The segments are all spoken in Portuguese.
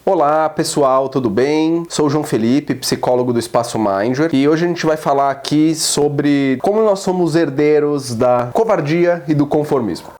Olá pessoal, tudo bem? Sou o João Felipe, psicólogo do Espaço Minder, e hoje a gente vai falar aqui sobre como nós somos herdeiros da covardia e do conformismo.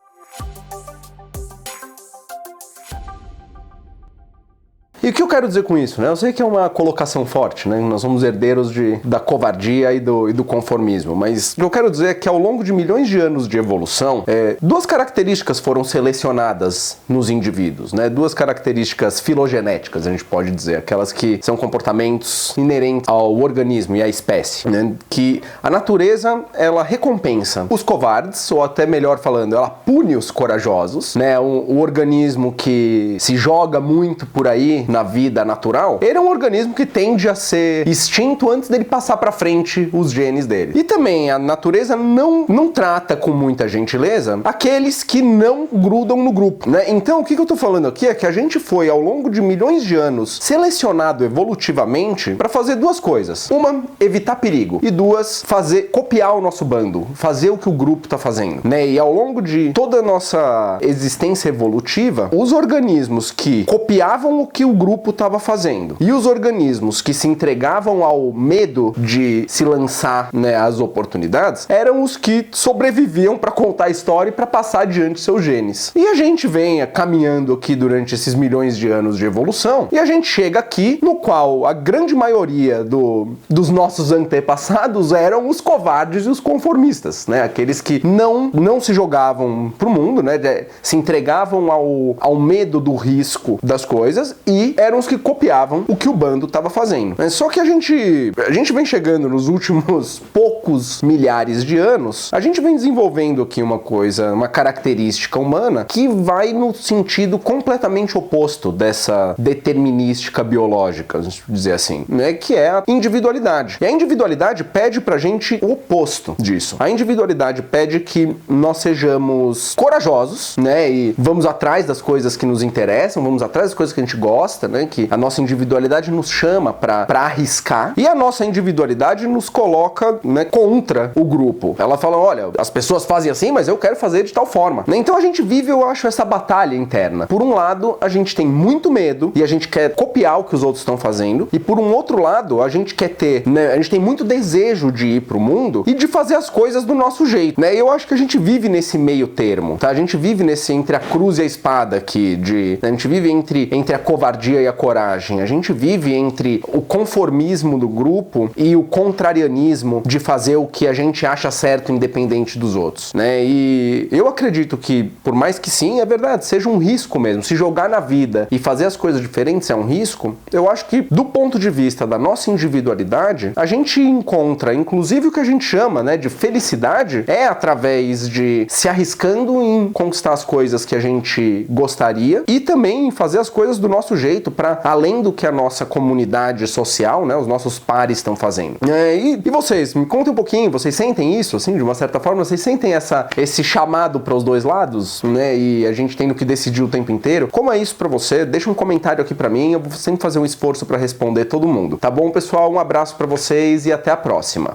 E o que eu quero dizer com isso, né? Eu sei que é uma colocação forte, né? Nós somos herdeiros da covardia e do conformismo, mas o que eu quero dizer é que ao longo de milhões de anos de evolução, duas características foram selecionadas nos indivíduos, né? Duas características filogenéticas, a gente pode dizer, aquelas que são comportamentos inerentes ao organismo e à espécie, né? Que a natureza, ela recompensa os covardes, ou até melhor falando, ela pune os corajosos, né? O organismo que se joga muito por aí na vida natural, ele é um organismo que tende a ser extinto antes dele passar para frente os genes dele. E também a natureza não trata com muita gentileza aqueles que não grudam no grupo, né? Então o que eu tô falando aqui é que a gente foi ao longo de milhões de anos selecionado evolutivamente para fazer duas coisas: uma, evitar perigo, e duas, copiar o nosso bando, fazer o que o grupo tá fazendo, né? E ao longo de toda a nossa existência evolutiva, os organismos que copiavam o que o grupo estava fazendo e os organismos que se entregavam ao medo de se lançar, né, às oportunidades, eram os que sobreviviam para contar a história e para passar adiante seus genes. E a gente vem caminhando aqui durante esses milhões de anos de evolução e a gente chega aqui no qual a grande maioria dos nossos antepassados eram os covardes e os conformistas, né? Aqueles que não se jogavam pro mundo, né? Se entregavam ao medo do risco das coisas e eram os que copiavam o que o bando estava fazendo. Só que a gente vem chegando nos últimos poucos milhares de anos, a gente vem desenvolvendo aqui uma característica humana que vai no sentido completamente oposto dessa determinística biológica, vamos dizer assim, né? Que é a individualidade. E a individualidade pede pra gente o oposto disso. A individualidade pede que nós sejamos corajosos, né? E vamos atrás das coisas que nos interessam, vamos atrás das coisas que a gente gosta, né? Que a nossa individualidade nos chama pra arriscar, e a nossa individualidade nos coloca, né, contra o grupo. Ela fala, olha, as pessoas fazem assim, mas eu quero fazer de tal forma, né? Então a gente vive, eu acho, essa batalha interna. Por um lado, a gente tem muito medo e a gente quer copiar o que os outros estão fazendo, e por um outro lado, a gente quer ter, né, a gente tem muito desejo de ir pro mundo e de fazer as coisas do nosso jeito, né? E eu acho que a gente vive nesse meio termo, tá? A gente vive entre a cruz e a espada aqui, a gente vive entre a covardia e a coragem. A gente vive entre o conformismo do grupo e o contrarianismo de fazer o que a gente acha certo independente dos outros, né? E eu acredito que, por mais que sim, é verdade, seja um risco mesmo. Se jogar na vida e fazer as coisas diferentes é um risco. Eu acho que, do ponto de vista da nossa individualidade, a gente encontra, inclusive, o que a gente chama, né, de felicidade através de se arriscando em conquistar as coisas que a gente gostaria e também fazer as coisas do nosso jeito, para além do que a nossa comunidade social, né, os nossos pares estão fazendo. E vocês, me contem um pouquinho, vocês sentem isso, assim, de uma certa forma? Vocês sentem esse chamado para os dois lados, né, e a gente tendo que decidir o tempo inteiro? Como é isso para você? Deixa um comentário aqui para mim, eu vou sempre fazer um esforço para responder todo mundo. Tá bom, pessoal? Um abraço para vocês e até a próxima.